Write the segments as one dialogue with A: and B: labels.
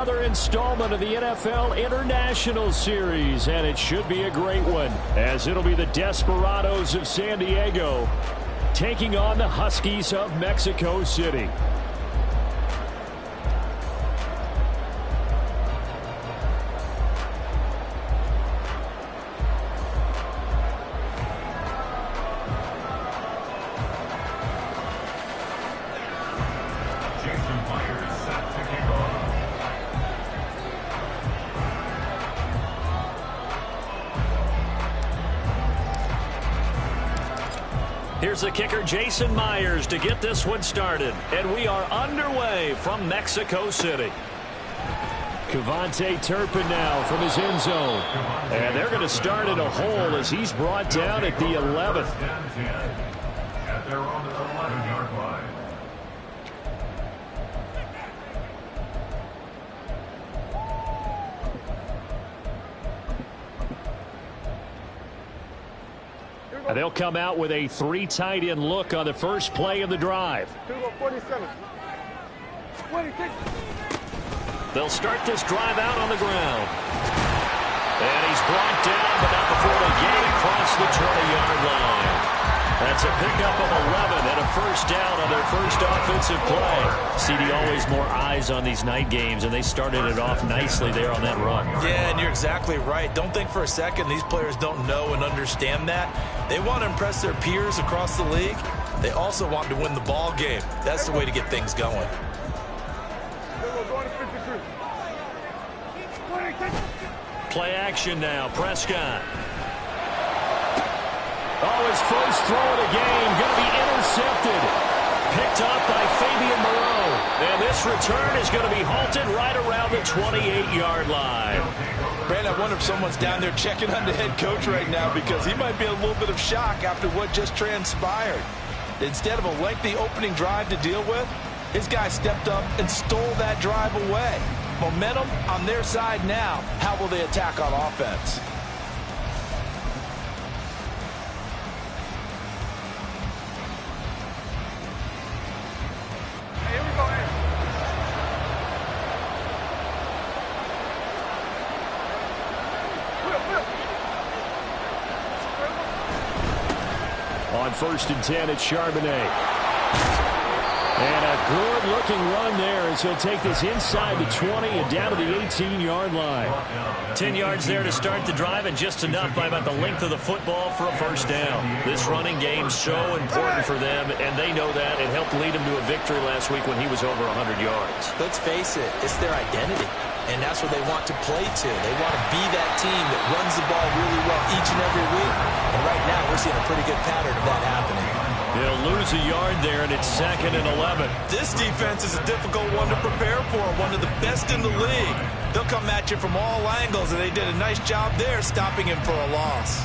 A: Another installment of the NFL International Series, and it should be a great one, as it'll be the Desperados of San Diego taking on the Huskies of Mexico City. Here's the kicker, Jason Myers, to get this one started. And we are underway from Mexico City. Cavante Turpin now from his end zone. And they're going to start in a hole as he's brought down at the 11th.
B: At their own 11-yard line.
A: They'll come out with a three tight end look on the first play of the drive. They'll start this drive out on the ground. And he's brought down, but not before they get it across the 20-yard line. That's a pickup of 11 and a first down on their first offensive play. CD, always more eyes on these night games, and they started it off nicely there on that run.
C: Yeah, and you're exactly right. Don't think for a second these players don't know and understand that. They want to impress their peers across the league. They also want to win the ball game. That's the way to get things going.
A: Play action now. Prescott. Oh, his first throw of the game going to be intercepted. Picked up by Fabian Moreau. And this return is going to be halted right around the 28-yard line.
C: Brandon, I wonder if someone's down there checking on the head coach right now, because he might be in a little bit of shock after what just transpired. Instead of a lengthy opening drive to deal with, his guy stepped up and stole that drive away. Momentum on their side now. How will they attack on offense?
A: On 1st and 10, it's Charbonnet. And a good-looking run there as he'll take this inside the 20 and down to the 18-yard line. 10 yards there to start the drive, and just enough by about the length of the football for a first down. This running game's so important for them, and they know that. It helped lead him to a victory last week when he was over 100 yards.
C: Let's face it, it's their identity. And that's what they want to play to. They want to be that team that runs the ball really well each and every week. And right now, we're seeing a pretty good pattern of that happening.
A: They'll lose a yard there, and it's 2nd and 11.
C: This defense is a difficult one to prepare for, one of the best in the league. They'll come at you from all angles, and they did a nice job there stopping him for a loss.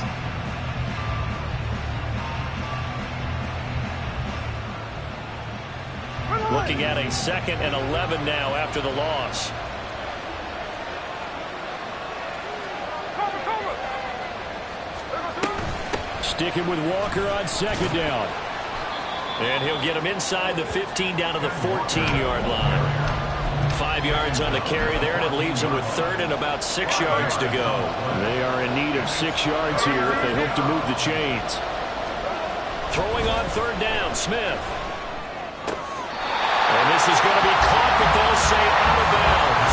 A: Looking at a 2nd and 11 now after the loss. Sticking with Walker on 2nd down. And he'll get him inside the 15 down to the 14-yard line. 5 yards on the carry there, and it leaves him with 3rd and about 6 yards to go. They are in need of 6 yards here if they hope to move the chains. Throwing on 3rd down, Smith. And this is going to be caught, but they'll say out of bounds.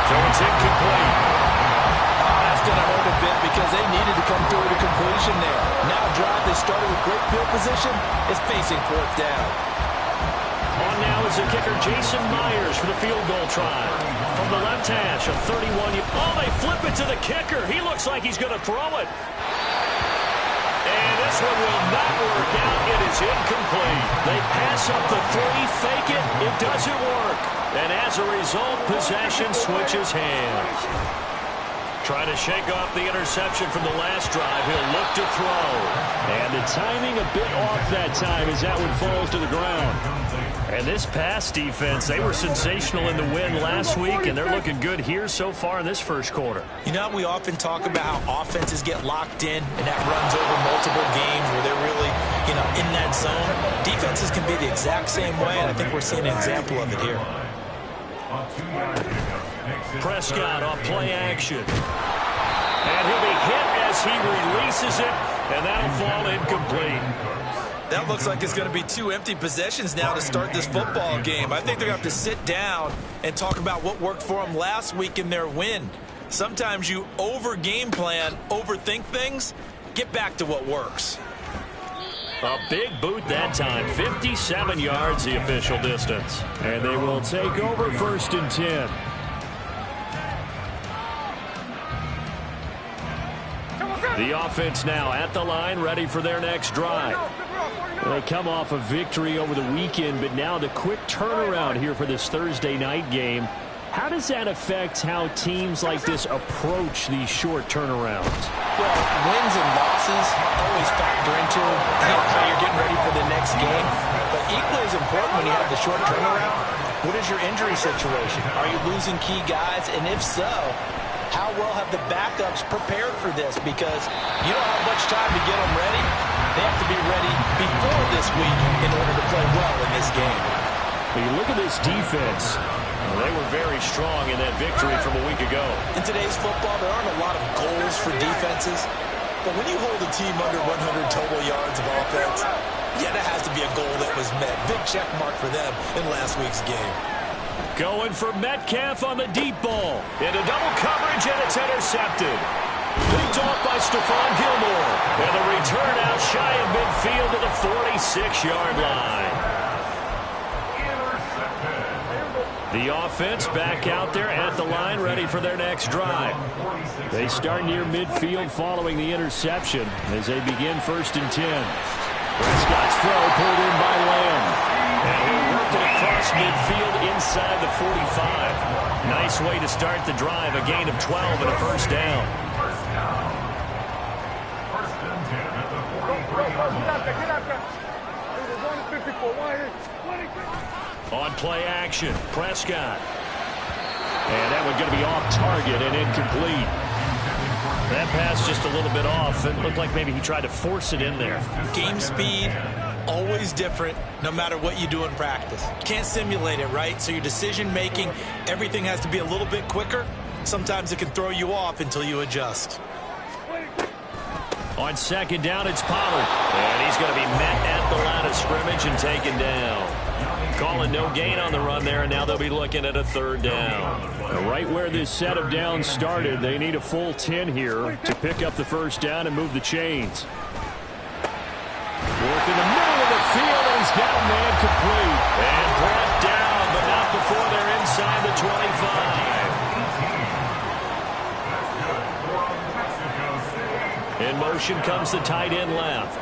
A: So it's incomplete.
C: That's going to hurt a bit because they needed to come through to completion there. Now a drive they started with great field position is facing 4th down.
A: On now is the kicker, Jason Myers, for the field goal try. From the left hash, a 31. Oh, they flip it to the kicker. He looks like he's going to throw it. And this one will not work out. It is incomplete. They pass up the 3, fake it. It doesn't work. And as a result, possession switches hands. Trying to shake off the interception from the last drive. He'll look to throw. And the timing a bit off that time as that one falls to the ground. And this pass defense, they were sensational in the win last week, and they're looking good here so far in this first quarter.
C: You know, we often talk about how offenses get locked in, and that runs over multiple games where they're really, in that zone. Defenses can be the exact same way, and I think we're seeing an example of it here.
A: Prescott off play action. And he'll be hit as he releases it, and that'll fall incomplete.
C: That looks like it's going to be 2 empty possessions now to start this football game. I think they're going to have to sit down and talk about what worked for them last week in their win. Sometimes you over-game plan, overthink things, get back to what works.
A: A big boot that time. 57 yards the official distance. And they will take over 1st and 10. The offense now at the line, ready for their next drive. They come off a victory over the weekend, but now the quick turnaround here for this Thursday night game. How does that affect how teams like this approach these short turnarounds?
C: Well, wins and losses always factor into how you're getting ready for the next game. But equally as important when you have the short turnaround, what is your injury situation? Are you losing key guys? And if so, how well have the backups prepared for this? Because you don't have much time to get them ready. They have to be ready before this week in order to play well in this game.
A: When you look at this defense, they were very strong in that victory from a week ago.
C: In today's football, there aren't a lot of goals for defenses. But when you hold a team under 100 total yards of offense, yeah, that has to be a goal that was met. Big check mark for them in last week's game.
A: Going for Metcalf on the deep ball. Into double coverage, and it's intercepted. Picked off by Stephon Gilmore. And the return out shy of midfield to the 46-yard line. The offense back out there at the line, ready for their next drive. They start near midfield following the interception as they begin 1st and 10. Prescott's throw pulled in by Lamb. And he'll work it across midfield inside the 45. Nice way to start the drive, a gain of 12 and a 1st down. On play action, Prescott. And that one's going to be off target and incomplete. That pass just a little bit off. It looked like maybe he tried to force it in there.
C: Game speed, always different, no matter what you do in practice. You can't simulate it, right? So your decision making, everything has to be a little bit quicker. Sometimes it can throw you off until you adjust.
A: On 2nd down, it's Pollard. And he's going to be met at the line of scrimmage and taken down. Calling no gain on the run there, and now they'll be looking at a 3rd down. Right where this set of downs started, they need a full 10 here to pick up the 1st down and move the chains. Work in the middle of the field, and he's got a man complete. And brought down, but not before they're inside the 25. In motion comes the tight end left.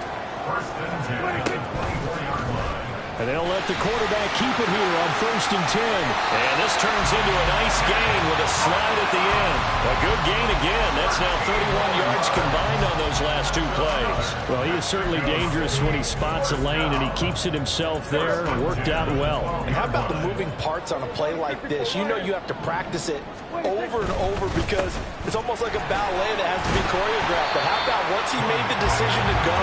A: And they'll let the quarterback keep it here on 1st and 10. And this turns into a nice gain with a slide at the end. A good gain again. That's now 31 yards combined on those last 2 plays. Well, he is certainly dangerous when he spots a lane, and he keeps it himself there. Worked out well.
C: And how about the moving parts on a play like this? You know you have to practice it over and over because it's almost like a ballet that has to be choreographed. But how about once he made the decision to go,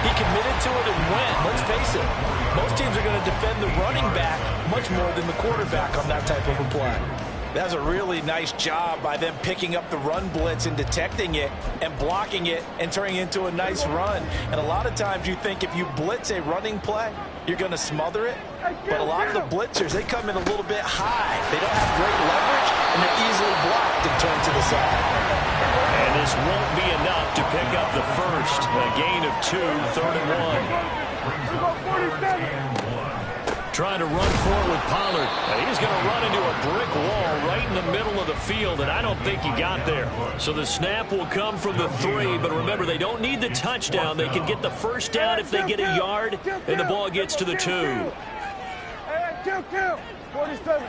C: he committed to it and went. Let's face it, most teams are going to defend the running back much more than the quarterback on that type of a play. That's a really nice job by them picking up the run blitz and detecting it and blocking it and turning it into a nice run. And a lot of times you think if you blitz a running play, you're going to smother it. But a lot of the blitzers, they come in a little bit high. They don't have great leverage, and they're easily blocked and turned to the side.
A: And this won't be enough to pick up the 1st. A gain of 2, 3rd and 1. Trying to run forward with Pollard. And he's going to run into a brick wall right in the middle of the field, and I don't think he got there. So the snap will come from the 3, but remember, they don't need the touchdown. They can get the 1st down if they get a yard, and the ball gets to the 2.
D: 47.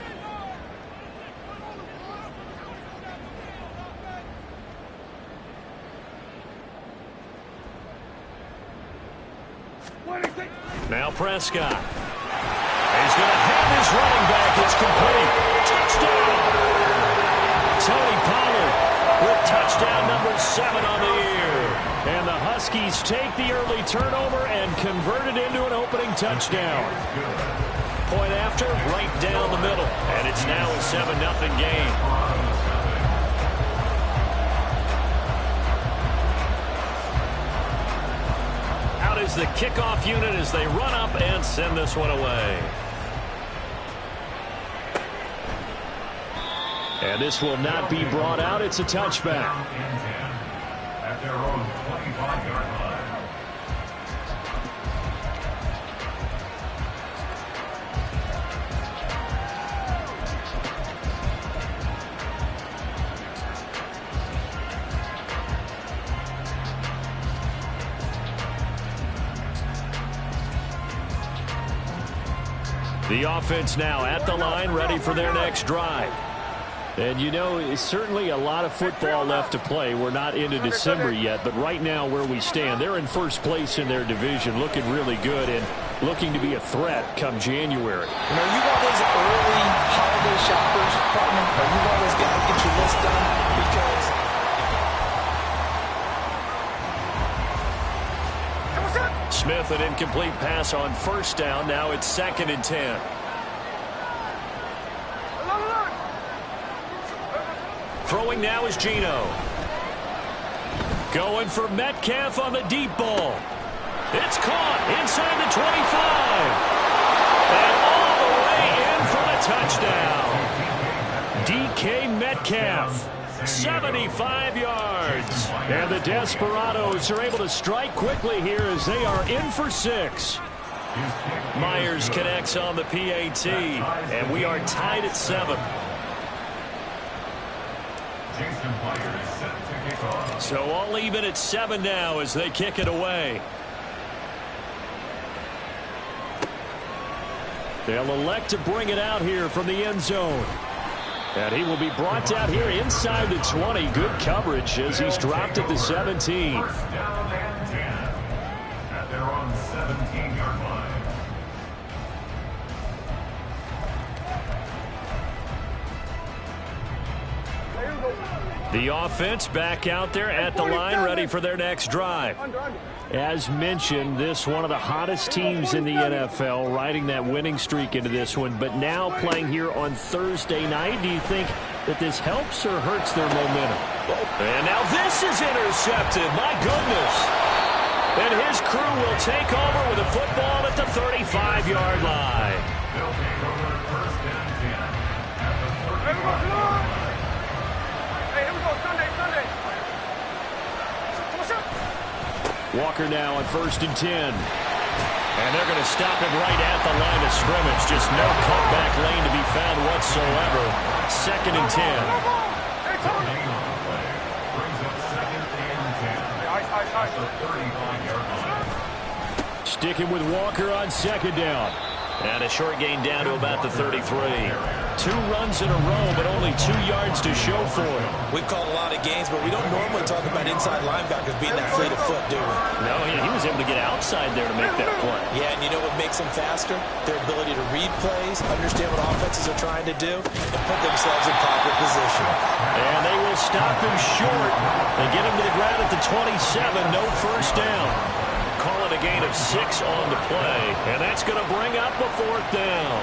A: Now Prescott. He's going to have his running back. It's complete. Touchdown! Tony Pollard with touchdown number 7 on the year. And the Huskies take the early turnover and convert it into an opening touchdown. point after, right down the middle. And it's now a 7-0 game. Out is the kickoff unit as they run up and send this one away. And this will not be brought out. It's a touchback.
B: At their own 25-yard line.
A: The offense now at the line, ready for their next drive. And, you know, it's certainly a lot of football left to play. We're not into December yet, but right now where we stand, they're in first place in their division, looking really good and looking to be a threat come January.
C: You know, you got those early holiday shoppers, partner, or you always got to get your list done because
A: Smith, an incomplete pass on first down. Now it's 2nd and 10. Throwing now is Geno. Going for Metcalf on the deep ball. It's caught inside the 25. And all the way in for the touchdown. DK Metcalf, 75 yards. And the Desperados are able to strike quickly here as they are in for 6. Myers connects on the PAT, and we are tied at 7. So all even at 7 now as they kick it away. They'll elect to bring it out here from the end zone. And he will be brought out here inside the 20. Good coverage as he's dropped at the 17.
B: First down and 10 at their own 17-yard line.
A: The offense back out there at the line, ready for their next drive. As mentioned, this one of the hottest teams in the NFL, riding that winning streak into this one, but now playing here on Thursday night. Do you think that this helps or hurts their momentum? And now this is intercepted. My goodness. And his crew will take over with a football at the 35-yard line.
B: They'll take over first and 10 at the 35-yard line.
A: Walker now on 1st and 10. And they're going to stop him right at the line of scrimmage. Just no cutback lane to be found whatsoever. 2nd and 10.
B: Brings up 2nd and 10 at the 35-yard line.
A: Sticking with Walker on 2nd down. And a short gain down to about the 33. 2 runs in a row, but only 2 yards to show for it.
C: we've called a lot of games, but we don't normally talk about inside linebackers being that fleet of foot, do we?
A: No, he was able to get outside there to make that play.
C: Yeah, and you know what makes them faster? Their ability to read plays, understand what offenses are trying to do, and put themselves in proper position.
A: And they will stop him short. They get him to the ground at the 27, no first down. Call it a gain of 6 on the play, and that's going to bring up a 4th down.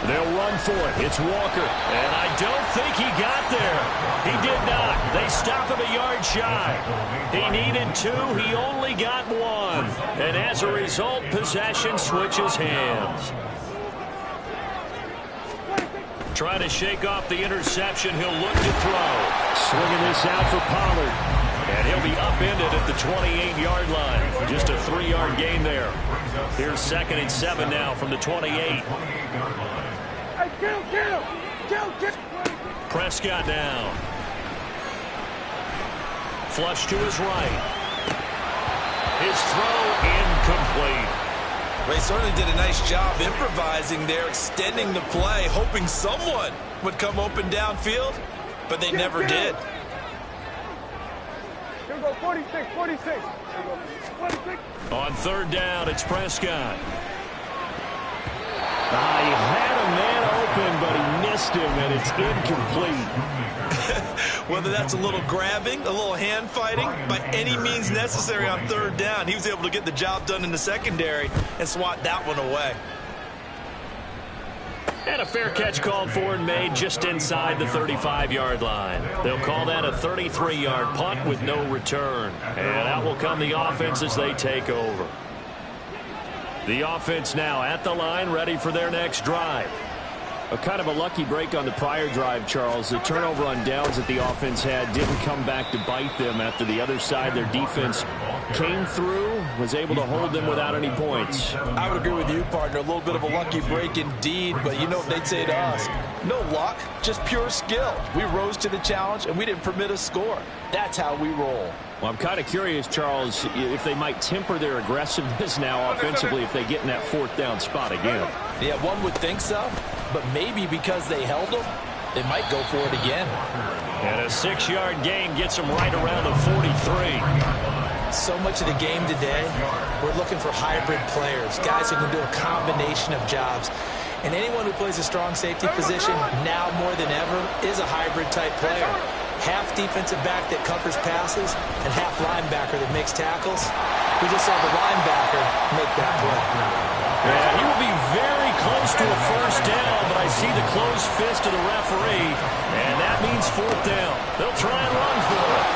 A: They'll run for it. It's Walker. And I don't think he got there. He did not. They stop him a yard shy. He needed 2. He only got 1. And as a result, possession switches hands. Trying to shake off the interception. He'll look to throw. Swinging this out for Pollard. And he'll be upended at the 28-yard line. Just a 3-yard gain there. Here's 2nd and 7 now from the 28. Prescott down. Flush to his right. His throw incomplete.
C: They certainly did a nice job improvising there, extending the play, hoping someone would come open downfield, but they never did.
D: Here we go, 46, 46. 46.
A: On 3rd down, it's Prescott. He had a man open, but he missed him, and it's incomplete.
C: Whether that's a little grabbing, a little hand fighting, by any means necessary on third down, he was able to get the job done in the secondary and swat that one away.
A: And a fair catch called for and made just inside the 35-yard line. They'll call that a 33-yard punt with no return. And out will come the offense as they take over. The offense now at the line, ready for their next drive. A kind of a lucky break on the prior drive, Charles. The turnover on downs that the offense had didn't come back to bite them after the other side. Their defense came through, was able to hold them without any points.
C: I would agree with you, partner. A little bit of a lucky break indeed, but you know what they'd say to us? No luck, just pure skill. We rose to the challenge, and we didn't permit a score. That's how we roll.
A: Well, I'm kind of curious, Charles, if they might temper their aggressiveness now offensively if they get in that fourth down spot again.
C: Yeah, one would think so, but maybe because they held them, they might go for it again.
A: And a 6-yard gain gets them right around the 43.
E: So much of the game today, we're looking for hybrid players, guys who can do a combination of jobs. And anyone who plays a strong safety position, now more than ever, is a hybrid-type player. Half defensive back that covers passes and half linebacker that makes tackles. We just saw the linebacker make that play.
A: Yeah, he will be very close to a first down, but I see the closed fist of the referee, and that means fourth down. They'll try and run for it.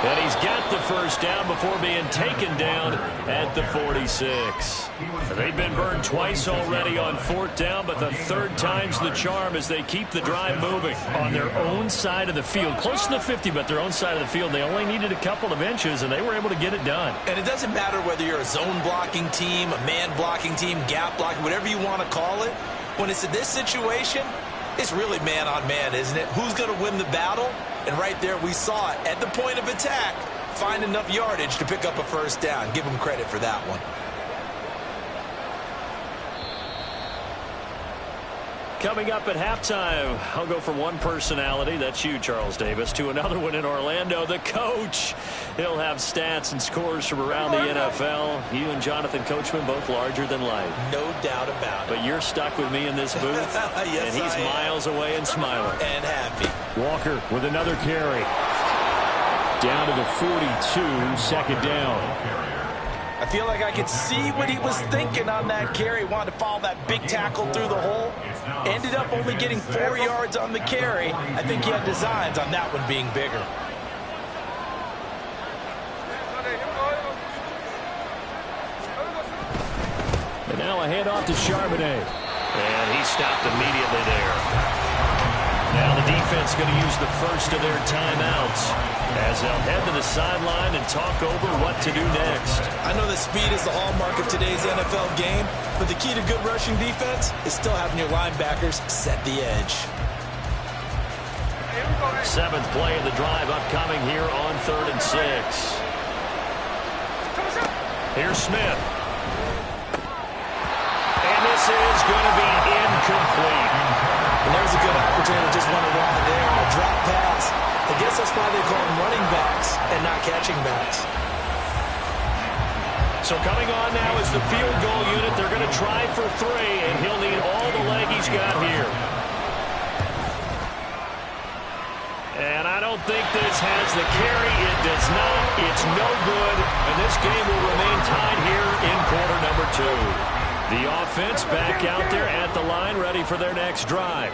A: And he's got the first down before being taken down at the 46. They've been burned twice already on fourth down, but the third time's the charm as they keep the drive moving on their own side of the field. Close to the 50, but their own side of the field. They only needed a couple of inches, and they were able to get it done.
C: And it doesn't matter whether you're a zone blocking team, a man blocking team, gap blocking, whatever you want to call it. When it's in this situation, it's really man on man, isn't it? Who's going to win the battle? And right there we saw it at the point of attack. Find enough yardage to pick up a first down. Give them credit for that one.
A: Coming up at halftime, I'll go from one personality, that's you, Charles Davis, to another one in Orlando, the coach. He'll have stats and scores from around the NFL. You and Jonathan Coachman, both larger than life.
E: No doubt about it.
A: But you're stuck with me in this booth,
E: yes,
A: and he's miles away and smiling.
E: And happy.
A: Walker with another carry. Down to the 42, second down.
C: I feel like I could see what he was thinking on that carry. Wanted to follow that big tackle through the hole. Ended up only getting 4 yards on the carry. I think he had designs on that one being bigger.
A: And now a handoff to Charbonnet. And he stopped immediately there. Now the defense going to use the first of their timeouts as they'll head to the sideline and talk over what to do next.
C: I know that speed is the hallmark of today's NFL game, but the key to good rushing defense is still having your linebackers set the edge.
A: 7th play of the drive upcoming here on 3rd and 6. Here's Smith. And this is going to be incomplete.
E: And there's a good opportunity to just run it wide there. A drop pass. I guess that's why they call them running backs and not catching backs.
A: So coming on now is the field goal unit. They're going to try for 3, and he'll need all the leg he's got here. And I don't think this has the carry. It does not. It's no good. And this game will remain tied here in quarter number 2. The offense back out there at the line, ready for their next drive.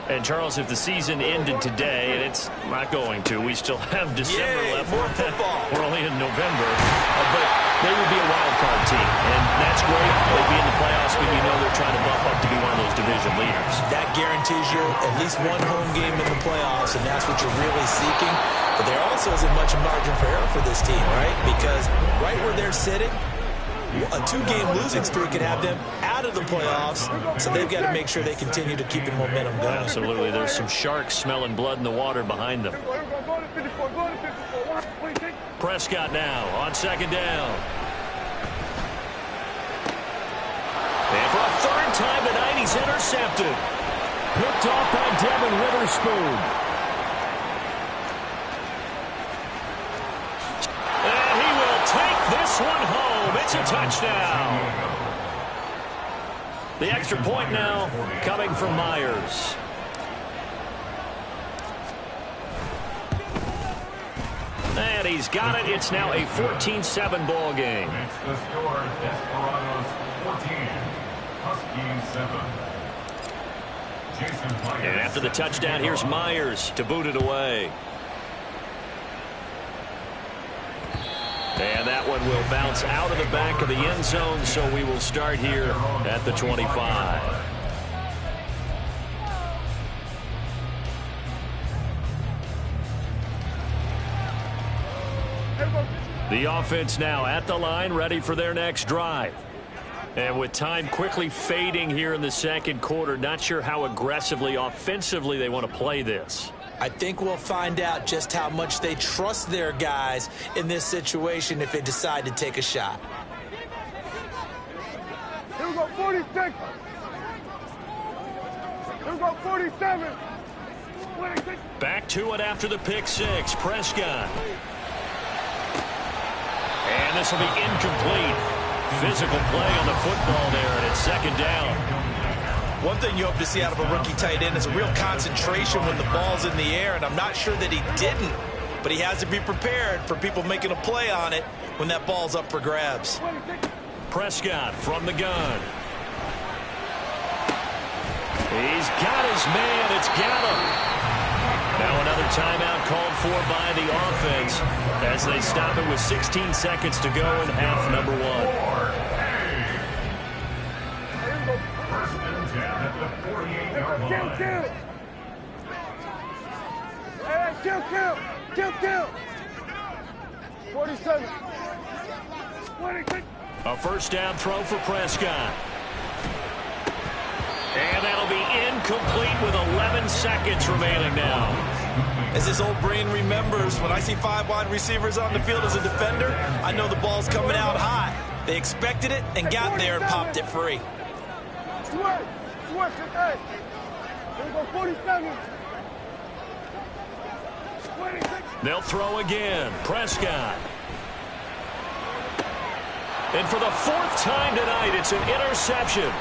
A: And, Charles, if the season ended today, and it's not going to, we still have December left.
C: More football.
A: We're only in November. But they would be a wild card team. And that's great. They'd be in the playoffs, but you know they're trying to bump up to be one of those division leaders.
E: That guarantees you at least one home game in the playoffs, and that's what you're really seeking. But there also isn't much margin for error for this team, right? Because right where they're sitting, a 2-game losing streak could have them out of the playoffs, so they've got to make sure they continue to keep the momentum going.
A: Absolutely. There's some sharks smelling blood in the water behind them. Prescott now on 2nd down. And for a 3rd time tonight, he's intercepted. Picked off by Devin Witherspoon. And he will take this one home. It's a touchdown. The extra point now coming from Myers. And he's got it. It's now a 14-7 ball game.
B: Makes the score Desperados 14, Huskies 7. Jason Myers.
A: And after the touchdown, here's Myers to boot it away. And that one will bounce out of the back of the end zone, so we will start here at the 25. The offense now at the line, ready for their next drive. And with time quickly fading here in the second quarter, not sure how aggressively, offensively they want to play this.
E: I think we'll find out just how much they trust their guys in this situation if they decide to take a shot.
D: Here we go, 46. Here we go, 47. 26.
A: Back to it after the pick six. Prescott. And this will be incomplete. Physical play on the football there, and it's second down.
C: One thing you hope to see out of a rookie tight end is a real concentration when the ball's in the air, and I'm not sure that he didn't, but he has to be prepared for people making a play on it when that ball's up for grabs.
A: Prescott from the gun. He's got his man. It's got him. Now another timeout called for by the offense as they stop it with 16 seconds to go in half number one.
B: First and 10 at the 48-yard line.
D: Kill. Hey, kill. 47. 26.
A: A first down throw for Prescott. And that'll be incomplete with 11 seconds remaining now.
C: As his old brain remembers, when I see 5 wide receivers on the field as a defender, I know the ball's coming out high. They expected it and got there and popped it free.
D: Switch, hey. Here we go, 47. 26.
A: They'll throw again. Prescott. And for the 4th time tonight, it's an interception.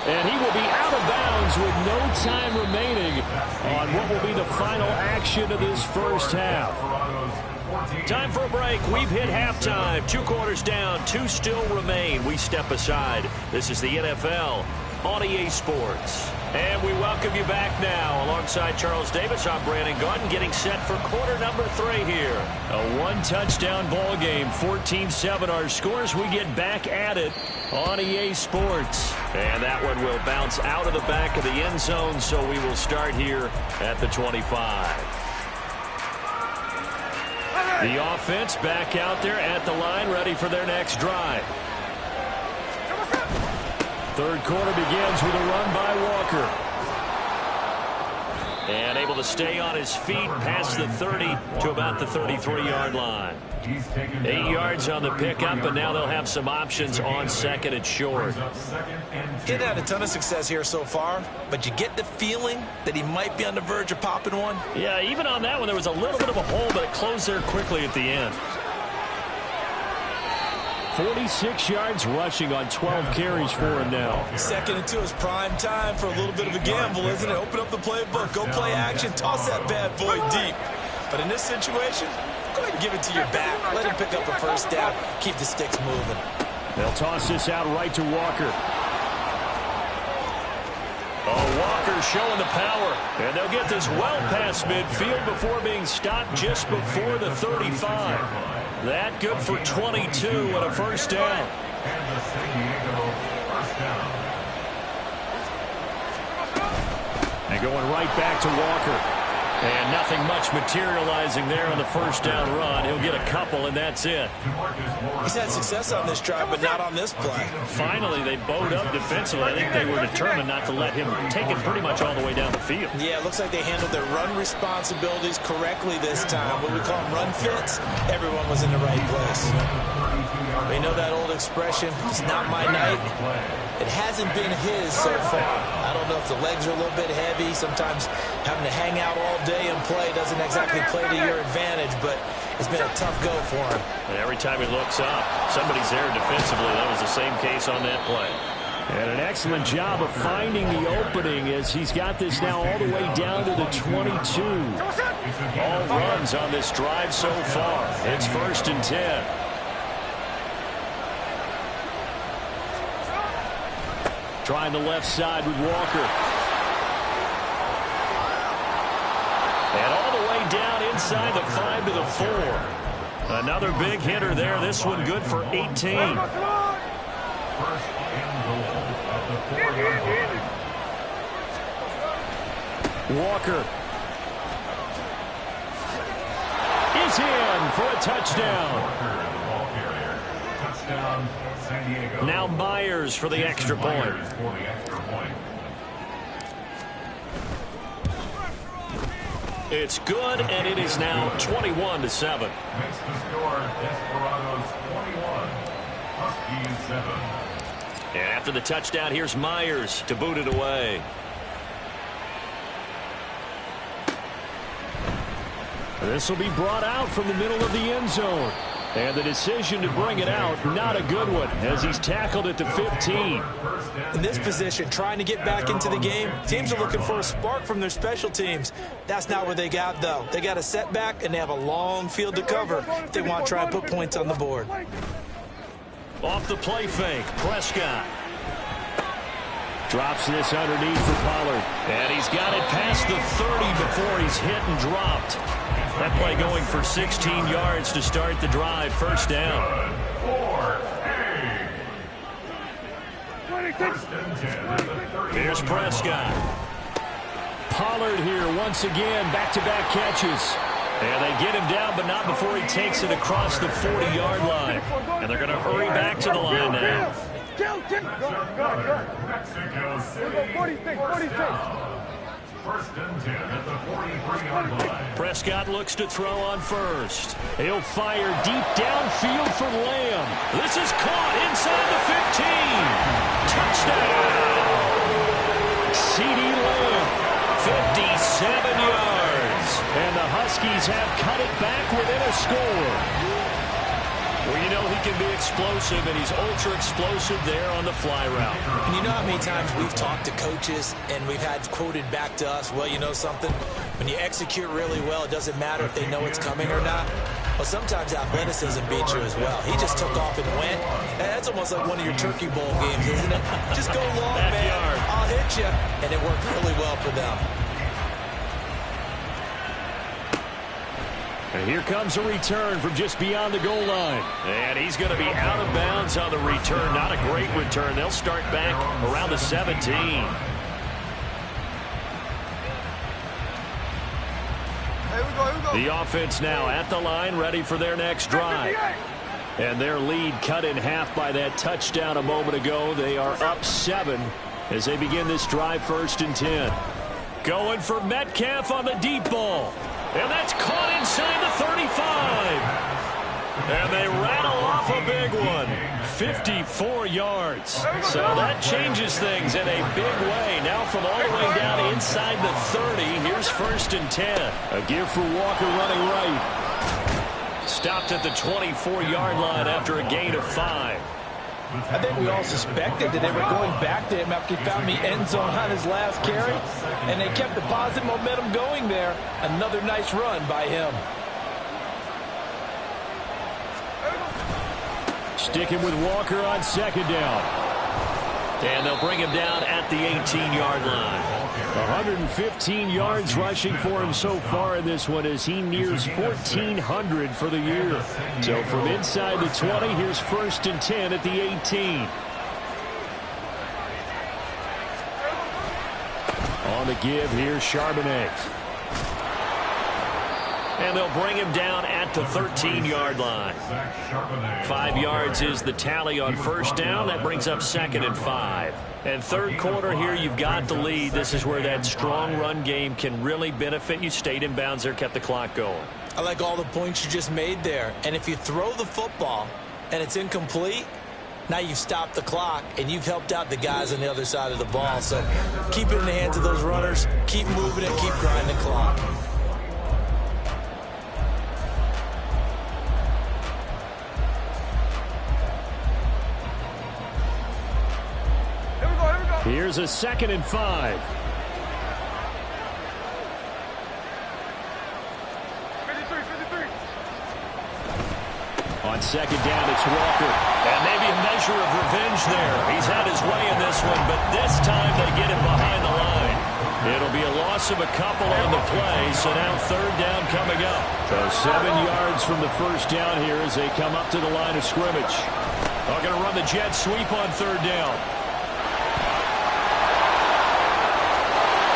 A: And he will be out of bounds with no time remaining on what will be the final action of this first half. Time for a break. We've hit halftime. 2 quarters down. 2 still remain. We step aside. This is the NFL on EA Sports. And we welcome you back now. Alongside Charles Davis, I'm Brandon Gordon, getting set for quarter number 3 here. A 1-touchdown ball game, 14-7 our scores. We get back at it on EA Sports. And that one will bounce out of the back of the end zone, so we will start here at the 25. The offense back out there at the line, ready for their next drive. Third quarter begins with a run by Walker. And able to stay on his feet past the 30 to about the 33-yard line. 8 yards on the pickup, and now they'll have some options on second and short.
C: He hadn't had a ton of success here so far, but you get the feeling that he might be on the verge of popping one.
A: Yeah, even on that one, there was a little bit of a hole, but it closed there quickly at the end. 46 yards rushing on 12 carries for him now.
C: Second and 2 is prime time for a little bit of a gamble, isn't it? Open up the playbook, go play action, toss that bad boy deep. But in this situation, go ahead and give it to your back. Let him pick up a first down, keep the sticks moving.
A: They'll toss this out right to Walker. Oh, Walker showing the power. And they'll get this well past midfield before being stopped just before the 35. That good for 22 and a first down.
B: And the San Diego first down.
A: And going right back to Walker. And nothing much materializing there on the first down run. He'll get a couple, and that's it.
C: He's had success on this drive, but not on this play.
A: Finally, they bowed up defensively. I think they were determined not to let him take it pretty much all the way down the field.
E: Yeah, it looks like they handled their run responsibilities correctly this time. What we call them run fits, everyone was in the right place. You know that old expression, it's not my night? It hasn't been his so far. I don't know if the legs are a little bit heavy. Sometimes having to hang out all day and play doesn't exactly play to your advantage, but it's been a tough go for him.
A: And every time he looks up, somebody's there defensively. That was the same case on that play. And an excellent job of finding the opening as he's got this now all the way down to the 22. All runs on this drive so far. It's 1st and 10. Trying the left side with Walker. And all the way down inside the 5 to the 4. Another big hitter there. This one good for 18.
B: First and goal at the 4-yard line.
A: Walker is in for a touchdown.
B: Walker, the ball carrier. Touchdown, San Diego.
A: Now Myers for the extra point.
B: Myers for the extra point.
A: It's good, and it is now 21-7.
B: Makes the score Desperados 21, Huskies 7.
A: And after the touchdown, here's Myers to boot it away. This will be brought out from the middle of the end zone. And the decision to bring it out, not a good one, as he's tackled at the 15.
E: In this position, trying to get back into the game, teams are looking for a spark from their special teams. That's not what they got, though. They got a setback, and they have a long field to cover if they want to try and put points on the board.
A: Off the play fake, Prescott. Drops this underneath for Pollard. And he's got it past the 30 before he's hit and dropped. That play going for 16 yards to start the drive. First down. Here's Prescott. Pollard here once again. Back-to-back catches. And they get him down, but not before he takes it across the 40-yard line. And they're going to hurry back to the line now.
B: Mexico City. 46. First and 10 at the 43-yard line.
A: Prescott looks to throw on first. He'll fire deep downfield for Lamb. This is caught inside the 15. Touchdown! CeeDee Lamb, 57 yards. And the Huskies have cut it back within a score. Well, you know he can be explosive, and he's ultra-explosive there on the fly route.
E: And you know how many times we've talked to coaches and we've had quoted back to us, well, you know something? When you execute really well, it doesn't matter if they know it's coming or not. Well, sometimes athleticism beats you as well. He just took off and went. That's almost like one of your Turkey Bowl games, isn't it? Just go long,
A: Backyard.
E: man. I'll hit you. And it worked really well for them.
A: And here comes a return from just beyond the goal line. And he's going to be out of bounds on the return. Not a great return. They'll start back around the 17. The offense now at the line, ready for their next drive. And their lead cut in half by that touchdown a moment ago. They are up 7 as they begin this drive. 1st and 10. Going for Metcalf on the deep ball. And that's caught inside the 35. And they rattle off a big one. 54 yards. So that changes things in a big way. Now from all the way down inside the 30, here's 1st and 10. A give for Walker running right. Stopped at the 24-yard line after a gain of 5.
C: I think we all suspected that they were going back to him after he found the end zone on his last carry, and they kept the positive momentum going there. Another nice run by him.
A: Sticking with Walker on 2nd down. And they'll bring him down at the 18-yard line. 115 yards rushing for him so far in this one as he nears 1,400 for the year. So from inside the 20, here's 1st and 10 at the 18. On the give, here's Charbonnet. And they'll bring him down at the 13-yard line. 5 yards is the tally on 1st down. That brings up 2nd and 5. And 3rd quarter here, you've got the lead. This is where that strong run game can really benefit you. Stayed in bounds there, kept the clock going.
E: I like all the points you just made there. And if you throw the football and it's incomplete, now you've stopped the clock, and you've helped out the guys on the other side of the ball. So keep it in the hands of those runners. Keep moving it. Keep grinding the clock.
A: Here's a 2nd and 5.
D: 53.
A: On 2nd down, it's Walker. And maybe a measure of revenge there. He's had his way in this one, but this time they get him behind the line. It'll be a loss of a couple on the play, so now 3rd down coming up. So 7 yards from the 1st down here as they come up to the line of scrimmage. They're going to run the jet sweep on 3rd down.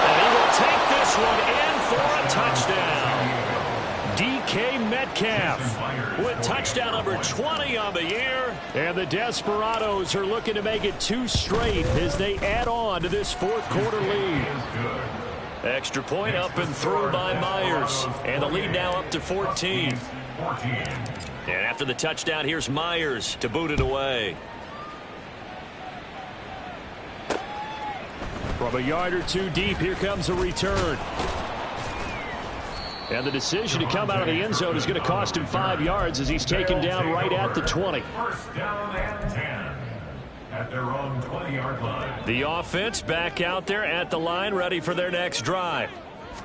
A: And he will take this one in for a touchdown. DK Metcalf with touchdown number 20 on the year. And the Desperados are looking to make it 2 straight as they add on to this 4th quarter lead. Extra point up and through by Myers. And the lead now up to 14. And after the touchdown, here's Myers to boot it away. From a yard or 2 deep, here comes a return. And the decision to come out of the end zone is going to cost him 5 yards as he's taken down right at the 20.
B: 1st down and 10 at their own 20-yard line.
A: The offense back out there at the line, ready for their next drive.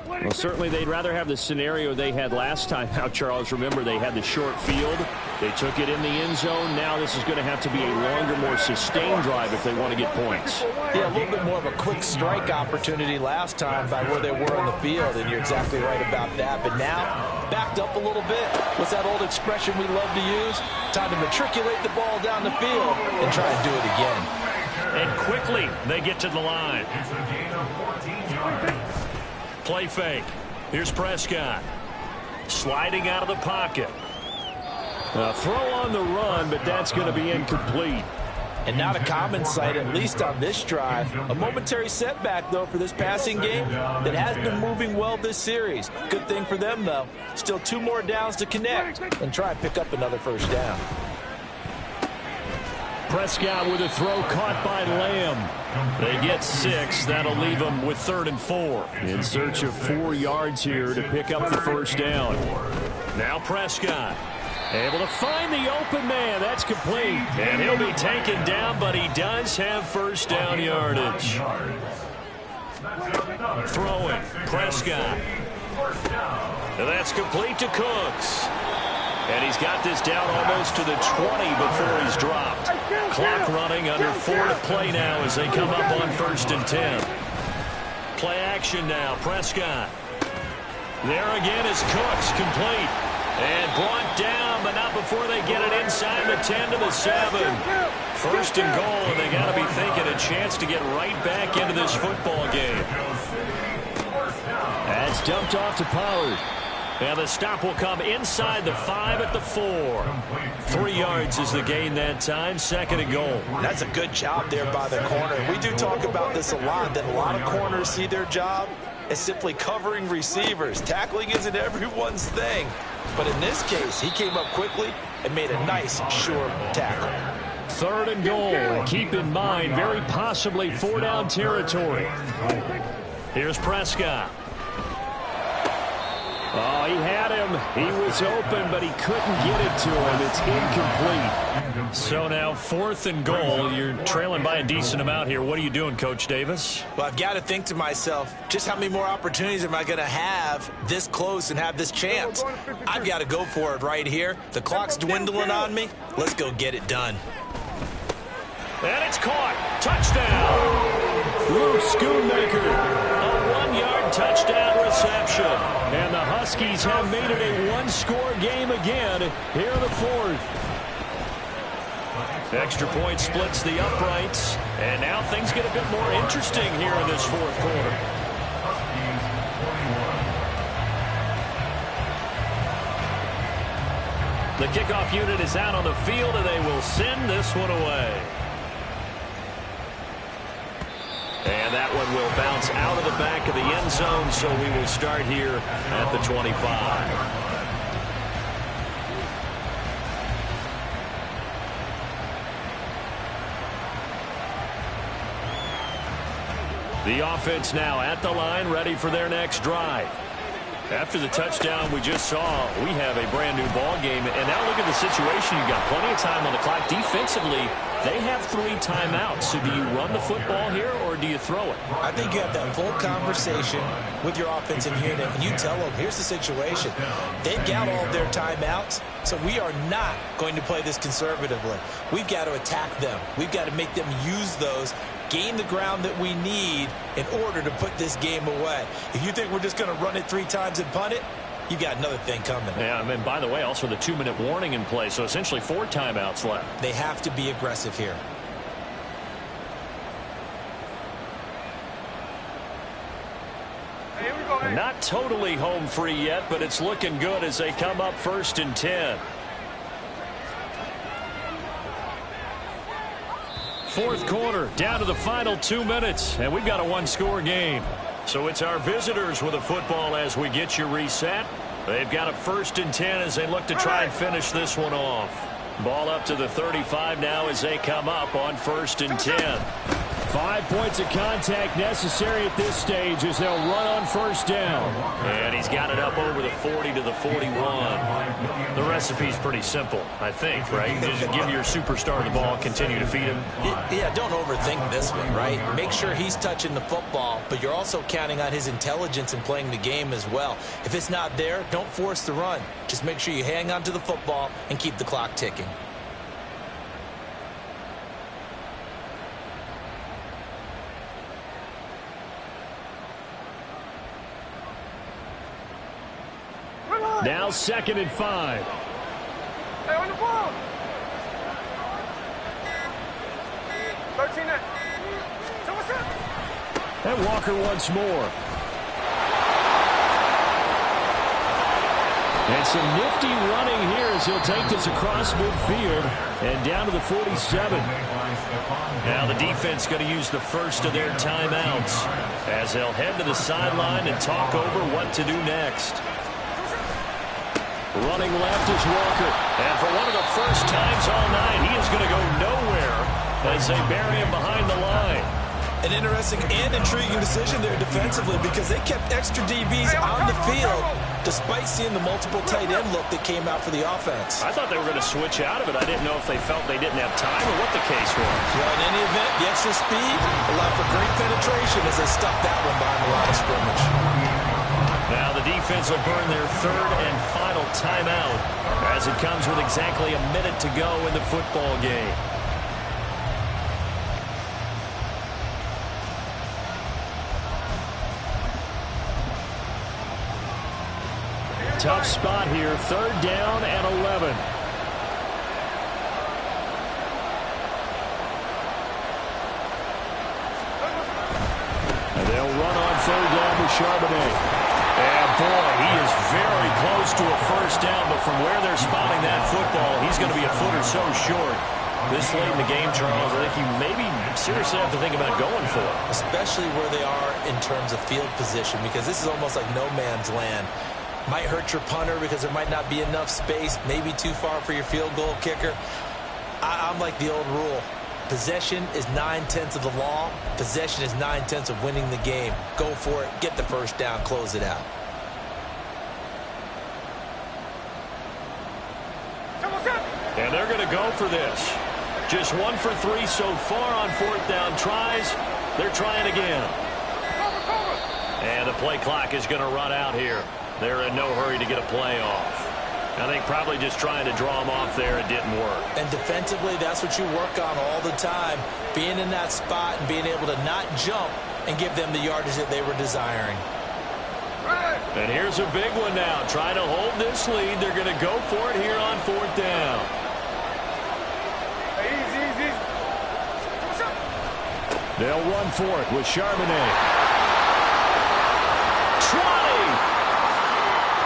A: Well, certainly they'd rather have the scenario they had last time out, Charles. Remember, they had the short field. They took it in the end zone. Now this is going to have to be a longer, more sustained drive if they want to get points.
E: Yeah, a little bit more of a quick strike opportunity last time by where they were on the field, and you're exactly right about that. But now, backed up a little bit. What's that old expression we love to use? Time to matriculate the ball down the field and try and do it again.
A: And quickly, they get to the line.
B: It's a gain of 14 yards.
A: Play fake. Here's Prescott. Sliding out of the pocket. A throw on the run, but that's going to be incomplete.
E: And not a common sight, at least on this drive. A momentary setback, though, for this passing game that has been moving well this series. Good thing for them, though. Still 2 more downs to connect and try and pick up another 1st down.
A: Prescott with a throw caught by Lamb. They get 6. That'll leave them with 3rd and 4. In search of 4 yards here to pick up the 1st down. Now Prescott. Able to find the open man. That's complete. And he'll be taken down, but he does have 1st down yardage. Throwing. Prescott. And that's complete to Cooks. And he's got this down almost to the 20 before he's dropped. Clock running, under 4 to play now as they come up on 1st and 10. Play action now, Prescott. There again is Cooks, complete. And brought down, but not before they get it inside the 10 to the 7. 1st and goal, and they got to be thinking a chance to get right back into this football game. That's dumped off to Pollard. And the stop will come inside the 5 at the 4. 3 yards is the gain that time. 2nd and goal.
E: That's a good job there by the corner. We do talk about this a lot, that a lot of corners see their job as simply covering receivers. Tackling isn't everyone's thing. But in this case, he came up quickly and made a nice, sure tackle.
A: 3rd and goal. Keep in mind, very possibly 4-down territory. Here's Prescott. Oh, he had him. He was open, but he couldn't get it to him. It's incomplete. So now 4th and goal. You're trailing by a decent amount here. What are you doing, Coach Davis?
E: Well, I've got to think to myself, just how many more opportunities am I going to have this close and have this chance? I've got to go for it right here. The clock's dwindling on me. Let's go get it done.
A: And it's caught. Touchdown. Luke Schoonmaker. A 1-yard touchdown reception. And the Huskies have made it a 1-score game again here in the 4th. Extra point splits the uprights. And now things get a bit more interesting here in this 4th quarter. The kickoff unit is out on the field, and they will send this one away. And that one will bounce out of the back of the end zone, so we will start here at the 25. The offense now at the line, ready for their next drive. After the touchdown we just saw, we have a brand new ball game. And now look at the situation. You've got plenty of time on the clock. Defensively, they have 3 timeouts. So do you run the football here or do you throw it?
E: I think you have that full conversation with your offensive unit, and you tell them, here's the situation. They've got all of their timeouts, so we are not going to play this conservatively. We've got to attack them. We've got to make them use those, gain the ground that we need in order to put this game away. If you think we're just going to run it 3 times and punt it, you got another thing coming.
A: Yeah, and by the way, also the 2-minute warning in play, so essentially 4 timeouts left.
E: They have to be aggressive here.
D: Hey, here we go, hey.
A: Not totally home free yet, but it's looking good as they come up 1st and 10. 4th quarter, down to the final 2 minutes, and we've got a 1-score game. So it's our visitors with a football as we get you reset. They've got a 1st and 10 as they look to try and finish this one off. Ball up to the 35 now as they come up on 1st and 10. 5 points of contact necessary at this stage as they'll run on 1st down. And he's got it up over the 40 to the 41. The recipe's pretty simple, I think, right? Just give your superstar the ball, continue to feed him.
E: Yeah, don't overthink this one, right? Make sure he's touching the football, but you're also counting on his intelligence in playing the game as well. If it's not there, don't force the run. Just make sure you hang on to the football and keep the clock ticking.
A: Now 2nd and 5.
D: Hey, on the ball. 13 net. So what's up?
A: And Walker once more. And some nifty running here as he'll take this across midfield and down to the 47. Now the defense going to use the first of their timeouts as they'll head to the sideline and talk over what to do next. Running left is Walker. And for one of the first times all night, he is going to go nowhere as they bury him behind the line.
E: An interesting and intriguing decision there defensively because they kept extra DBs on the field despite seeing the multiple tight end look that came out for the offense.
A: I thought they were going to switch out of it. I didn't know if they felt they didn't have time or what the case was.
E: Well, in any event, the extra speed allowed for great penetration as they stuffed that one behind the line of scrimmage.
A: Now the defense will burn their 3rd and final timeout as it comes with exactly a minute to go in the football game. Tough spot here, 3rd down and 11. And they'll run on 3rd down with Charbonnet. And boy, he is very close to a 1st down, but from where they're spotting that football, he's going to be a foot or so short. This late in the game, Charles, I think you maybe seriously have to think about going for it.
E: Especially where they are in terms of field position, because this is almost like no man's land. Might hurt your punter because there might not be enough space, maybe too far for your field goal kicker. I'm like the old rule. Possession is 9/10 of the law. Possession is 9/10 of winning the game. Go for it. Get the 1st down. Close it out.
A: And they're going to go for this. Just 1 for 3 so far on 4th down tries. They're trying again. And the play clock is going to run out here. They're in no hurry to get a play off. I think probably just trying to draw them off there, it didn't work.
E: And defensively, that's what you work on all the time. Being in that spot and being able to not jump and give them the yardage that they were desiring.
A: And here's a big one now. Trying to hold this lead. They're going to go for it here on 4th down.
D: Hey, easy.
A: They'll run for it with Charbonnet. Trotting!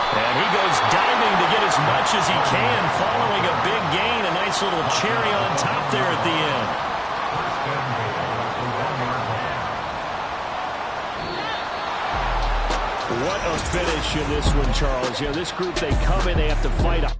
A: And he goes diving to get as much as he can following a big gain. A nice little cherry on top there at the end. What a finish in this one, Charles. You know, this group, they come in, they have to fight up.